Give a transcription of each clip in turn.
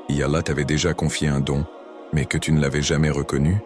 et Allah t'avait déjà confié un don, mais que tu ne l'avais jamais reconnu,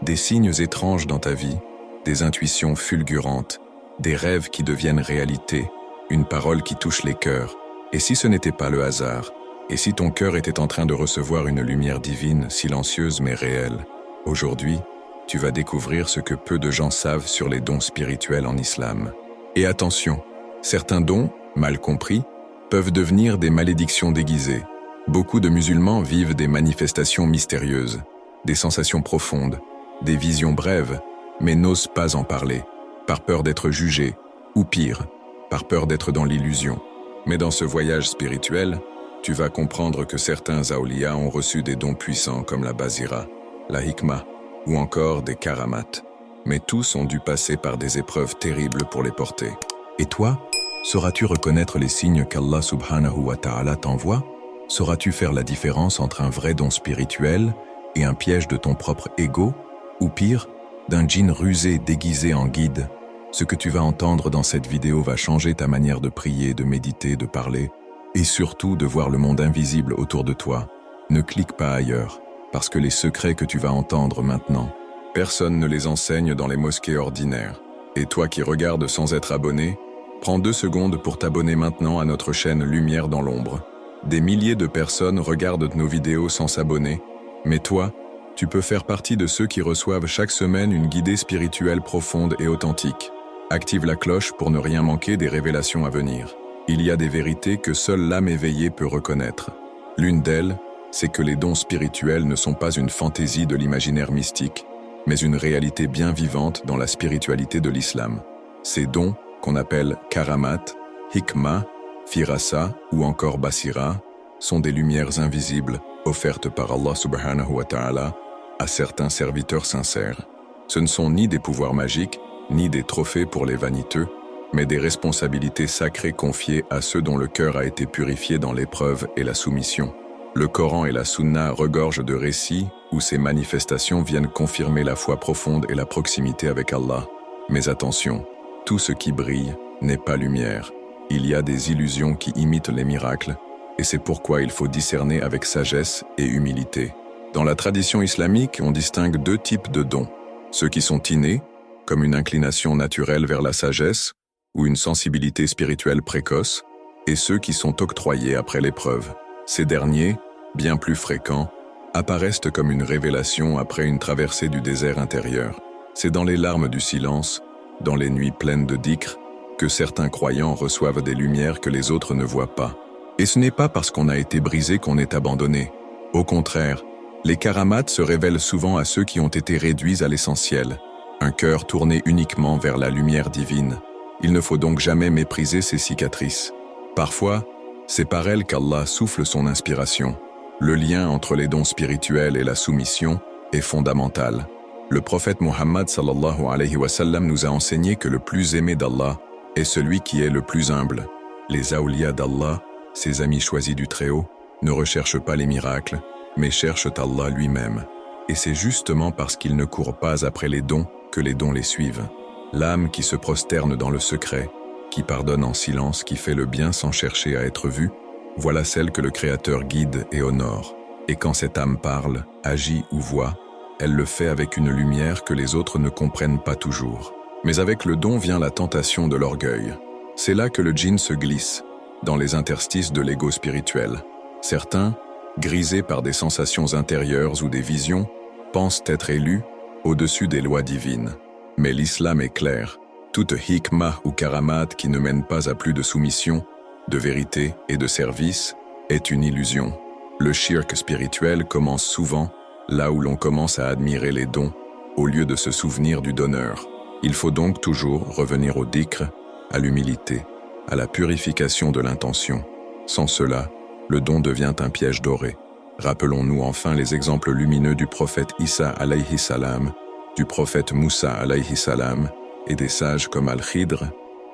des signes étranges dans ta vie, des intuitions fulgurantes, des rêves qui deviennent réalité, une parole qui touche les cœurs. Et si ce n'était pas le hasard, et si ton cœur était en train de recevoir une lumière divine, silencieuse mais réelle, aujourd'hui, tu vas découvrir ce que peu de gens savent sur les dons spirituels en islam. Et attention, certains dons, mal compris, peuvent devenir des malédictions déguisées. Beaucoup de musulmans vivent des manifestations mystérieuses, des sensations profondes, des visions brèves, mais n'osent pas en parler, par peur d'être jugés, ou pire, par peur d'être dans l'illusion. Mais dans ce voyage spirituel, tu vas comprendre que certains awliya ont reçu des dons puissants comme la basira, la hikmah, ou encore des karamats. Mais tous ont dû passer par des épreuves terribles pour les porter. Et toi, sauras-tu reconnaître les signes qu'Allah subhanahu wa ta'ala t'envoie? Sauras-tu faire la différence entre un vrai don spirituel et un piège de ton propre ego? Ou pire, d'un djinn rusé déguisé en guide? Ce que tu vas entendre dans cette vidéo va changer ta manière de prier, de méditer, de parler, et surtout de voir le monde invisible autour de toi. Ne clique pas ailleurs, parce que les secrets que tu vas entendre maintenant, personne ne les enseigne dans les mosquées ordinaires. Et toi qui regardes sans être abonné, prends 2 secondes pour t'abonner maintenant à notre chaîne Lumière dans l'ombre. Des milliers de personnes regardent nos vidéos sans s'abonner, mais toi, tu peux faire partie de ceux qui reçoivent chaque semaine une guidée spirituelle profonde et authentique. Active la cloche pour ne rien manquer des révélations à venir. Il y a des vérités que seule l'âme éveillée peut reconnaître. L'une d'elles, c'est que les dons spirituels ne sont pas une fantaisie de l'imaginaire mystique, mais une réalité bien vivante dans la spiritualité de l'islam. Ces dons, qu'on appelle karamat, hikmah, firasa ou encore basira, sont des lumières invisibles offertes par Allah subhanahu wa ta'ala à certains serviteurs sincères. Ce ne sont ni des pouvoirs magiques, ni des trophées pour les vaniteux, mais des responsabilités sacrées confiées à ceux dont le cœur a été purifié dans l'épreuve et la soumission. Le Coran et la Sunna regorgent de récits où ces manifestations viennent confirmer la foi profonde et la proximité avec Allah. Mais attention, tout ce qui brille n'est pas lumière. Il y a des illusions qui imitent les miracles, et c'est pourquoi il faut discerner avec sagesse et humilité. Dans la tradition islamique, on distingue 2 types de dons. Ceux qui sont innés, comme une inclination naturelle vers la sagesse ou une sensibilité spirituelle précoce, et ceux qui sont octroyés après l'épreuve. Ces derniers, bien plus fréquents, apparaissent comme une révélation après une traversée du désert intérieur. C'est dans les larmes du silence, dans les nuits pleines de dhikr, que certains croyants reçoivent des lumières que les autres ne voient pas. Et ce n'est pas parce qu'on a été brisé qu'on est abandonné. Au contraire, les karamats se révèlent souvent à ceux qui ont été réduits à l'essentiel, un cœur tourné uniquement vers la lumière divine. Il ne faut donc jamais mépriser ces cicatrices. Parfois, c'est par elles qu'Allah souffle son inspiration. Le lien entre les dons spirituels et la soumission est fondamental. Le prophète Muhammad sallallahu alayhi wa sallam nous a enseigné que le plus aimé d'Allah est celui qui est le plus humble. Les awliya d'Allah, ses amis choisis du Très-Haut, ne recherchent pas les miracles, mais cherchent Allah lui-même. Et c'est justement parce qu'ils ne courent pas après les dons que les dons les suivent. L'âme qui se prosterne dans le secret, qui pardonne en silence, qui fait le bien sans chercher à être vue, voilà celle que le Créateur guide et honore. Et quand cette âme parle, agit ou voit, elle le fait avec une lumière que les autres ne comprennent pas toujours. Mais avec le don vient la tentation de l'orgueil. C'est là que le djinn se glisse, dans les interstices de l'ego spirituel. Certains, grisés par des sensations intérieures ou des visions, pensent être élus au-dessus des lois divines. Mais l'islam est clair. Toute hikmah ou karamat qui ne mène pas à plus de soumission, de vérité et de service est une illusion. Le shirk spirituel commence souvent là où l'on commence à admirer les dons, au lieu de se souvenir du donneur. Il faut donc toujours revenir au dhikr, à l'humilité, à la purification de l'intention. Sans cela, le don devient un piège doré. Rappelons-nous enfin les exemples lumineux du prophète Isa alayhi salam, du prophète Moussa alayhi salam et des sages comme Al-Khidr,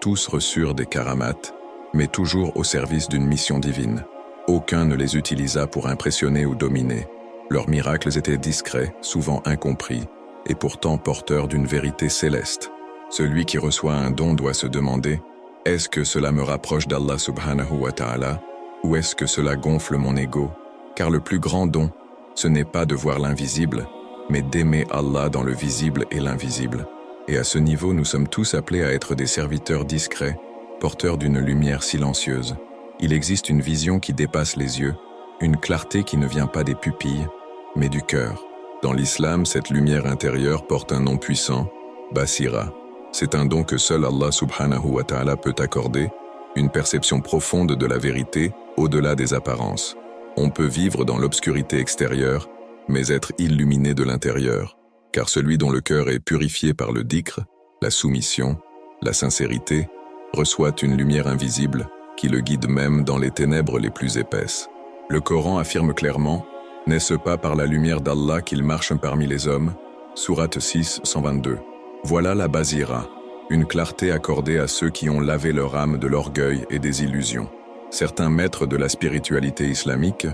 tous reçurent des karamats, mais toujours au service d'une mission divine. Aucun ne les utilisa pour impressionner ou dominer. Leurs miracles étaient discrets, souvent incompris, et pourtant porteurs d'une vérité céleste. Celui qui reçoit un don doit se demander « Est-ce que cela me rapproche d'Allah subhanahu wa ta'ala ou est-ce que cela gonfle mon ego ?» Car le plus grand don, ce n'est pas de voir l'invisible, mais d'aimer Allah dans le visible et l'invisible. Et à ce niveau, nous sommes tous appelés à être des serviteurs discrets, porteurs d'une lumière silencieuse. Il existe une vision qui dépasse les yeux, une clarté qui ne vient pas des pupilles, mais du cœur. Dans l'islam, cette lumière intérieure porte un nom puissant, Basira. C'est un don que seul Allah subhanahu wa ta'ala peut accorder, une perception profonde de la vérité au-delà des apparences. On peut vivre dans l'obscurité extérieure, mais être illuminé de l'intérieur, car celui dont le cœur est purifié par le dhikr, la soumission, la sincérité, reçoit une lumière invisible qui le guide même dans les ténèbres les plus épaisses. Le Coran affirme clairement « N'est-ce pas par la lumière d'Allah qu'il marche parmi les hommes » Sourate 6, 122. Voilà la basira, une clarté accordée à ceux qui ont lavé leur âme de l'orgueil et des illusions. Certains maîtres de la spiritualité islamique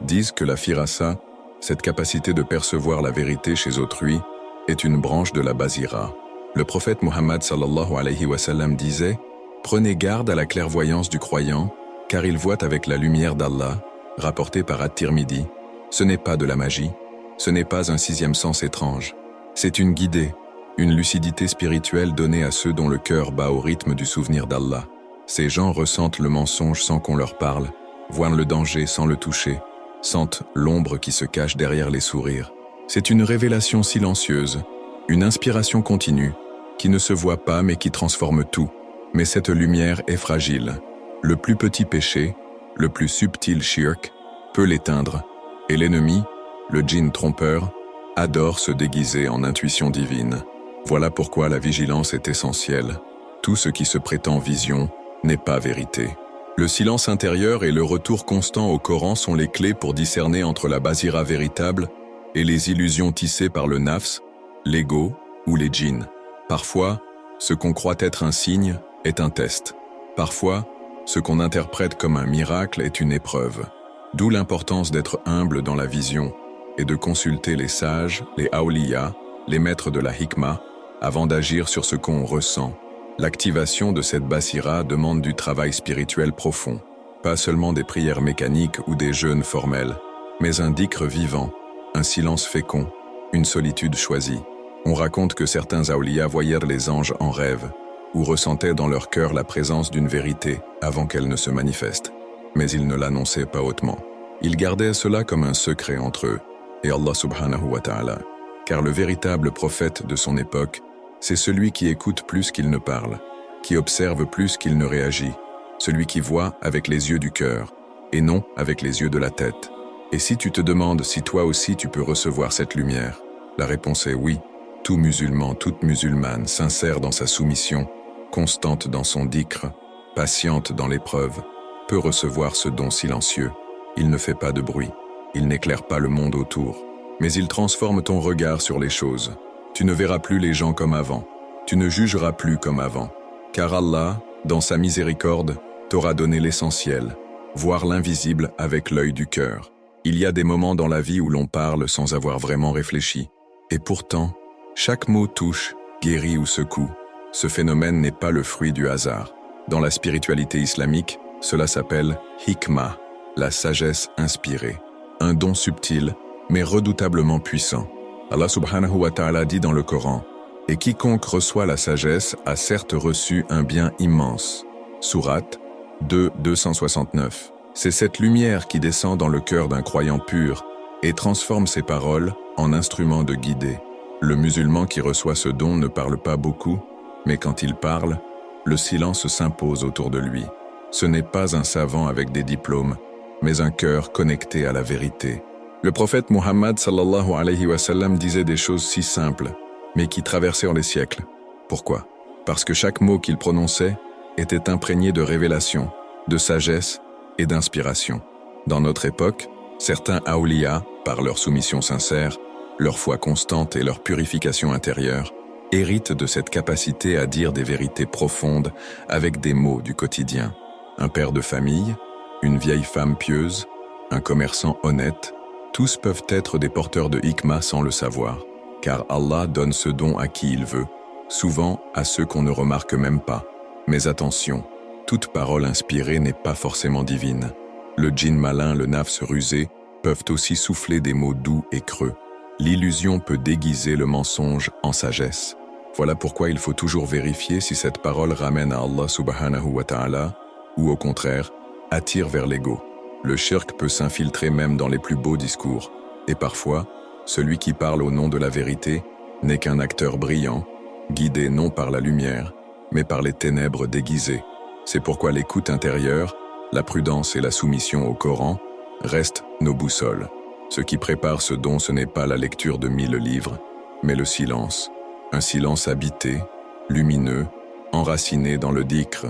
disent que la firasa, cette capacité de percevoir la vérité chez autrui, est une branche de la basira. Le prophète Muhammad sallallahu alayhi wa sallam disait « Prenez garde à la clairvoyance du croyant, car il voit avec la lumière d'Allah », rapporté par At-Tirmidhi. Ce n'est pas de la magie, ce n'est pas un sixième sens étrange. C'est une guidée, une lucidité spirituelle donnée à ceux dont le cœur bat au rythme du souvenir d'Allah. Ces gens ressentent le mensonge sans qu'on leur parle, voient le danger sans le toucher, sentent l'ombre qui se cache derrière les sourires. C'est une révélation silencieuse, une inspiration continue, qui ne se voit pas mais qui transforme tout. Mais cette lumière est fragile. Le plus petit péché, le plus subtil shirk, peut l'éteindre. Et l'ennemi, le djinn trompeur, adore se déguiser en intuition divine. Voilà pourquoi la vigilance est essentielle. Tout ce qui se prétend vision n'est pas vérité. Le silence intérieur et le retour constant au Coran sont les clés pour discerner entre la basira véritable et les illusions tissées par le nafs, l'ego ou les djinns. Parfois, ce qu'on croit être un signe est un test. Parfois, ce qu'on interprète comme un miracle est une épreuve. D'où l'importance d'être humble dans la vision et de consulter les sages, les awliya, les maîtres de la hikmah, avant d'agir sur ce qu'on ressent. L'activation de cette basira demande du travail spirituel profond, pas seulement des prières mécaniques ou des jeûnes formels, mais un dhikr vivant, un silence fécond, une solitude choisie. On raconte que certains awliya voyèrent les anges en rêve, ou ressentaient dans leur cœur la présence d'une vérité avant qu'elle ne se manifeste. Mais ils ne l'annonçaient pas hautement. Ils gardaient cela comme un secret entre eux et Allah subhanahu wa ta'ala, car le véritable prophète de son époque, c'est celui qui écoute plus qu'il ne parle, qui observe plus qu'il ne réagit, celui qui voit avec les yeux du cœur, et non avec les yeux de la tête. Et si tu te demandes si toi aussi tu peux recevoir cette lumière, la réponse est oui. Tout musulman, toute musulmane, sincère dans sa soumission, constante dans son dhikr, patiente dans l'épreuve, peut recevoir ce don silencieux. Il ne fait pas de bruit, il n'éclaire pas le monde autour, mais il transforme ton regard sur les choses. Tu ne verras plus les gens comme avant, tu ne jugeras plus comme avant, car Allah, dans sa miséricorde, t'aura donné l'essentiel, voir l'invisible avec l'œil du cœur. Il y a des moments dans la vie où l'on parle sans avoir vraiment réfléchi, et pourtant, chaque mot touche, guérit ou secoue. Ce phénomène n'est pas le fruit du hasard. Dans la spiritualité islamique, cela s'appelle hikmah, la sagesse inspirée. Un don subtil, mais redoutablement puissant. Allah subhanahu wa ta'ala dit dans le Coran « Et quiconque reçoit la sagesse a certes reçu un bien immense. » Sourate 2, 269. C'est cette lumière qui descend dans le cœur d'un croyant pur et transforme ses paroles en instruments de guider. Le musulman qui reçoit ce don ne parle pas beaucoup, mais quand il parle, le silence s'impose autour de lui. Ce n'est pas un savant avec des diplômes, mais un cœur connecté à la vérité. Le prophète Muhammad sallallahu alayhi wa sallam disait des choses si simples, mais qui traversèrent les siècles. Pourquoi? Parce que chaque mot qu'il prononçait était imprégné de révélation, de sagesse et d'inspiration. Dans notre époque, certains awliya, par leur soumission sincère, leur foi constante et leur purification intérieure, héritent de cette capacité à dire des vérités profondes avec des mots du quotidien. Un père de famille, une vieille femme pieuse, un commerçant honnête, tous peuvent être des porteurs de hikmah sans le savoir, car Allah donne ce don à qui il veut, souvent à ceux qu'on ne remarque même pas. Mais attention, toute parole inspirée n'est pas forcément divine. Le djinn malin, le nafs rusé, peuvent aussi souffler des mots doux et creux. L'illusion peut déguiser le mensonge en sagesse. Voilà pourquoi il faut toujours vérifier si cette parole ramène à Allah subhanahu wa ta'ala ou au contraire, attire vers l'ego. Le shirk peut s'infiltrer même dans les plus beaux discours. Et parfois, celui qui parle au nom de la vérité n'est qu'un acteur brillant, guidé non par la lumière, mais par les ténèbres déguisées. C'est pourquoi l'écoute intérieure, la prudence et la soumission au Coran restent nos boussoles. Ce qui prépare ce don, ce n'est pas la lecture de 1000 livres, mais le silence. Un silence habité, lumineux, enraciné dans le dhikr.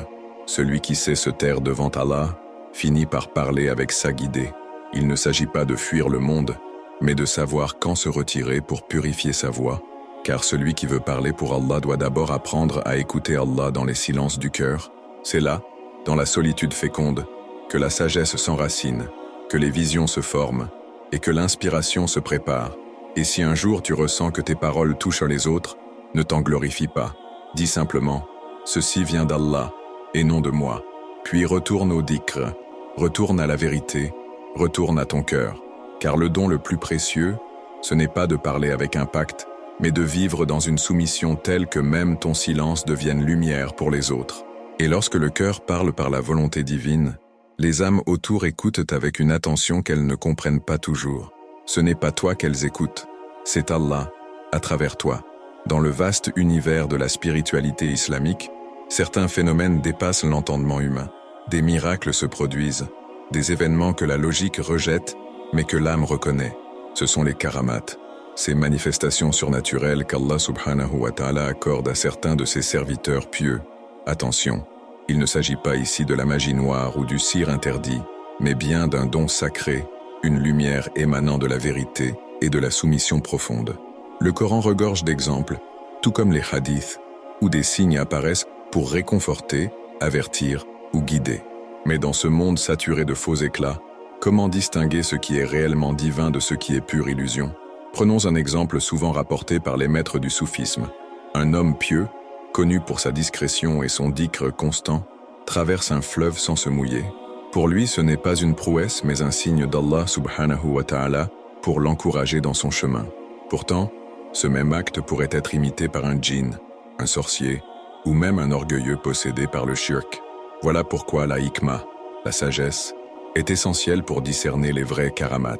Celui qui sait se taire devant Allah finit par parler avec sa guidée. Il ne s'agit pas de fuir le monde, mais de savoir quand se retirer pour purifier sa voix. Car celui qui veut parler pour Allah doit d'abord apprendre à écouter Allah dans les silences du cœur. C'est là, dans la solitude féconde, que la sagesse s'enracine, que les visions se forment et que l'inspiration se prépare. Et si un jour tu ressens que tes paroles touchent les autres, ne t'en glorifie pas. Dis simplement « Ceci vient d'Allah et non de moi ». Puis retourne au dhikr, retourne à la vérité, retourne à ton cœur. Car le don le plus précieux, ce n'est pas de parler avec impact, mais de vivre dans une soumission telle que même ton silence devienne lumière pour les autres. Et lorsque le cœur parle par la volonté divine, les âmes autour écoutent avec une attention qu'elles ne comprennent pas toujours. Ce n'est pas toi qu'elles écoutent, c'est Allah, à travers toi. Dans le vaste univers de la spiritualité islamique, certains phénomènes dépassent l'entendement humain. Des miracles se produisent, des événements que la logique rejette, mais que l'âme reconnaît. Ce sont les karamats, ces manifestations surnaturelles qu'Allah subhanahu wa ta'ala accorde à certains de ses serviteurs pieux. Attention, il ne s'agit pas ici de la magie noire ou du cire interdit, mais bien d'un don sacré, une lumière émanant de la vérité et de la soumission profonde. Le Coran regorge d'exemples, tout comme les hadiths, où des signes apparaissent pour réconforter, avertir ou guider. Mais dans ce monde saturé de faux éclats, comment distinguer ce qui est réellement divin de ce qui est pure illusion? Prenons un exemple souvent rapporté par les maîtres du soufisme. Un homme pieux, connu pour sa discrétion et son dhikr constant, traverse un fleuve sans se mouiller. Pour lui, ce n'est pas une prouesse, mais un signe d'Allah subhanahu wa ta'ala pour l'encourager dans son chemin. Pourtant, ce même acte pourrait être imité par un djinn, un sorcier, ou même un orgueilleux possédé par le shirk. Voilà pourquoi la hikmah, la sagesse, est essentielle pour discerner les vrais karamats.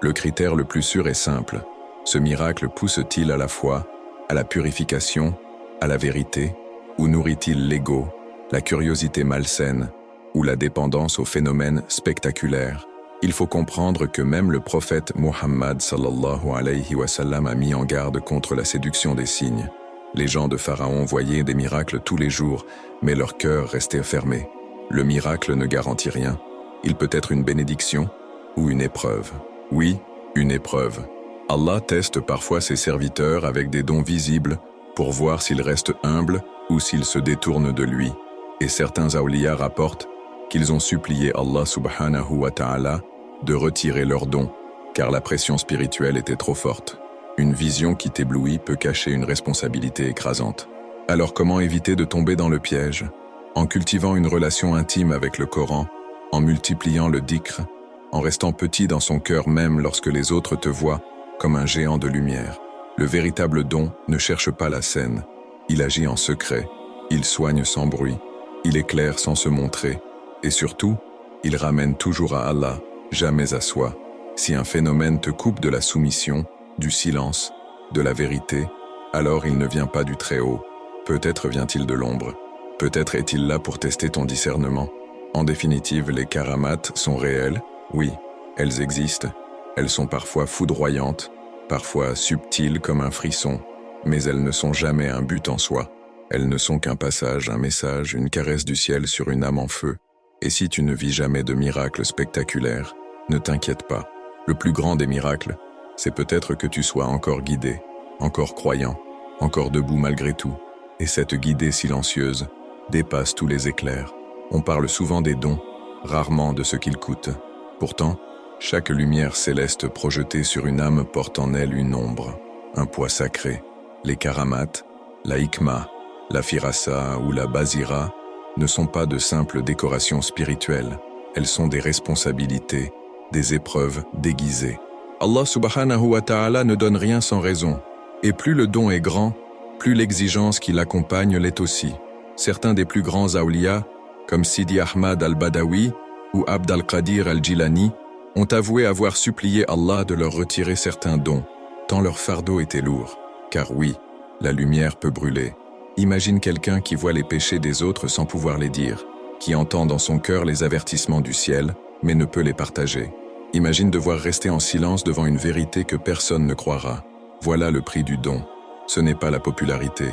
Le critère le plus sûr est simple. Ce miracle pousse-t-il à la foi, à la purification, à la vérité, ou nourrit-il l'ego, la curiosité malsaine, ou la dépendance aux phénomènes spectaculaires? Il faut comprendre que même le prophète Muhammad sallallahu alayhi wa sallam a mis en garde contre la séduction des signes. Les gens de Pharaon voyaient des miracles tous les jours, mais leur cœur restait fermé. Le miracle ne garantit rien. Il peut être une bénédiction ou une épreuve. Oui, une épreuve. Allah teste parfois ses serviteurs avec des dons visibles pour voir s'ils restent humbles ou s'ils se détournent de lui. Et certains awliya rapportent qu'ils ont supplié Allah subhanahu wa ta'ala de retirer leurs dons, car la pression spirituelle était trop forte. Une vision qui t'éblouit peut cacher une responsabilité écrasante. Alors comment éviter de tomber dans le piège? En cultivant une relation intime avec le Coran, en multipliant le dhikr, en restant petit dans son cœur même lorsque les autres te voient comme un géant de lumière. Le véritable don ne cherche pas la scène. Il agit en secret, il soigne sans bruit, il éclaire sans se montrer, et surtout, il ramène toujours à Allah, jamais à soi. Si un phénomène te coupe de la soumission, du silence, de la vérité, alors il ne vient pas du Très-Haut. Peut-être vient-il de l'ombre. Peut-être est-il là pour tester ton discernement. En définitive, les karamats sont réelles, oui, elles existent. Elles sont parfois foudroyantes, parfois subtiles comme un frisson, mais elles ne sont jamais un but en soi. Elles ne sont qu'un passage, un message, une caresse du ciel sur une âme en feu. Et si tu ne vis jamais de miracles spectaculaires, ne t'inquiète pas. Le plus grand des miracles, c'est peut-être que tu sois encore guidé, encore croyant, encore debout malgré tout. Et cette guidée silencieuse dépasse tous les éclairs. On parle souvent des dons, rarement de ce qu'ils coûtent. Pourtant, chaque lumière céleste projetée sur une âme porte en elle une ombre, un poids sacré. Les karamats, la hikmah, la firasa ou la basira ne sont pas de simples décorations spirituelles. Elles sont des responsabilités, des épreuves déguisées. Allah subhanahu wa ta'ala ne donne rien sans raison. Et plus le don est grand, plus l'exigence qui l'accompagne l'est aussi. Certains des plus grands awliya, comme Sidi Ahmad al-Badawi ou Abd al-Qadir al-Jilani, ont avoué avoir supplié Allah de leur retirer certains dons, tant leur fardeau était lourd. Car oui, la lumière peut brûler. Imagine quelqu'un qui voit les péchés des autres sans pouvoir les dire, qui entend dans son cœur les avertissements du ciel, mais ne peut les partager. Imagine devoir rester en silence devant une vérité que personne ne croira. Voilà le prix du don. Ce n'est pas la popularité,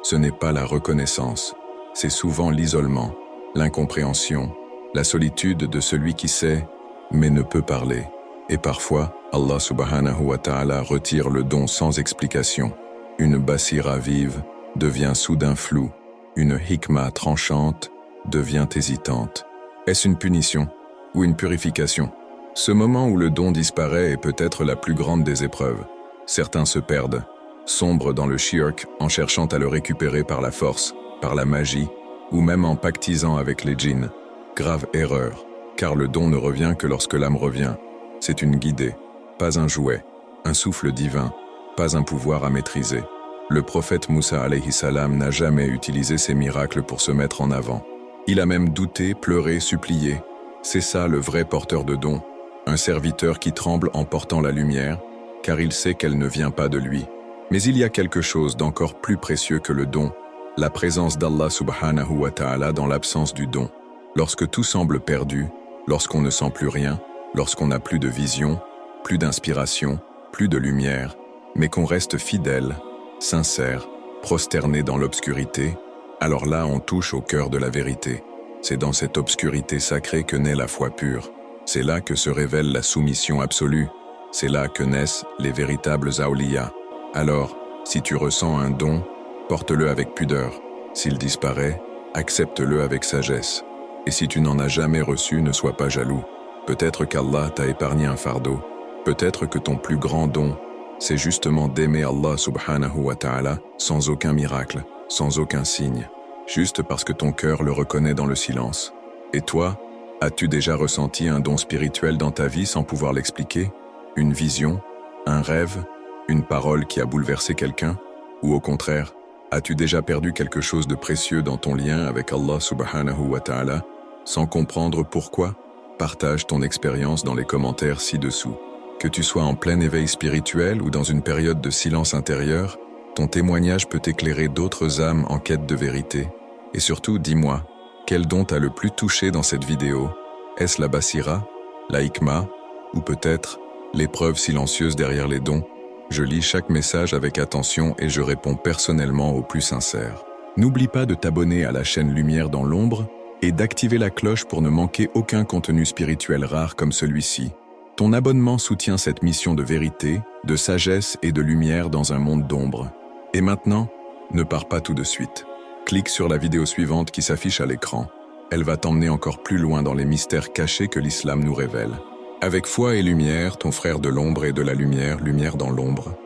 ce n'est pas la reconnaissance. C'est souvent l'isolement, l'incompréhension, la solitude de celui qui sait, mais ne peut parler. Et parfois, Allah subhanahu wa ta'ala retire le don sans explication. Une basira vive devient soudain floue. Une hikma tranchante devient hésitante. Est-ce une punition ou une purification? Ce moment où le don disparaît est peut-être la plus grande des épreuves. Certains se perdent, sombrent dans le shirk en cherchant à le récupérer par la force, par la magie, ou même en pactisant avec les djinns. Grave erreur, car le don ne revient que lorsque l'âme revient. C'est une guidée, pas un jouet, un souffle divin, pas un pouvoir à maîtriser. Le prophète Moussa alayhi salam n'a jamais utilisé ses miracles pour se mettre en avant. Il a même douté, pleuré, supplié. C'est ça le vrai porteur de don, un serviteur qui tremble en portant la lumière, car il sait qu'elle ne vient pas de lui. Mais il y a quelque chose d'encore plus précieux que le don, la présence d'Allah subhanahu wa ta'ala dans l'absence du don. Lorsque tout semble perdu, lorsqu'on ne sent plus rien, lorsqu'on n'a plus de vision, plus d'inspiration, plus de lumière, mais qu'on reste fidèle, sincère, prosterné dans l'obscurité, alors là on touche au cœur de la vérité. C'est dans cette obscurité sacrée que naît la foi pure. C'est là que se révèle la soumission absolue. C'est là que naissent les véritables awliya. Alors, si tu ressens un don, porte-le avec pudeur. S'il disparaît, accepte-le avec sagesse. Et si tu n'en as jamais reçu, ne sois pas jaloux. Peut-être qu'Allah t'a épargné un fardeau. Peut-être que ton plus grand don, c'est justement d'aimer Allah subhanahu wa ta'ala sans aucun miracle, sans aucun signe, juste parce que ton cœur le reconnaît dans le silence. Et toi, as-tu déjà ressenti un don spirituel dans ta vie sans pouvoir l'expliquer? Une vision, un rêve, une parole qui a bouleversé quelqu'un? Ou au contraire, as-tu déjà perdu quelque chose de précieux dans ton lien avec Allah subhanahu wa ta'ala sans comprendre pourquoi? Partage ton expérience dans les commentaires ci-dessous. Que tu sois en plein éveil spirituel ou dans une période de silence intérieur, ton témoignage peut éclairer d'autres âmes en quête de vérité. Et surtout, dis-moi, quel don t'a le plus touché dans cette vidéo? Est-ce la basira, la hikma, ou peut-être l'épreuve silencieuse derrière les dons? Je lis chaque message avec attention et je réponds personnellement aux plus sincères. N'oublie pas de t'abonner à la chaîne Lumière dans l'ombre et d'activer la cloche pour ne manquer aucun contenu spirituel rare comme celui-ci. Ton abonnement soutient cette mission de vérité, de sagesse et de lumière dans un monde d'ombre. Et maintenant, ne pars pas tout de suite. Clique sur la vidéo suivante qui s'affiche à l'écran. Elle va t'emmener encore plus loin dans les mystères cachés que l'islam nous révèle. Avec foi et lumière, ton frère de l'ombre et de la lumière, lumière dans l'ombre,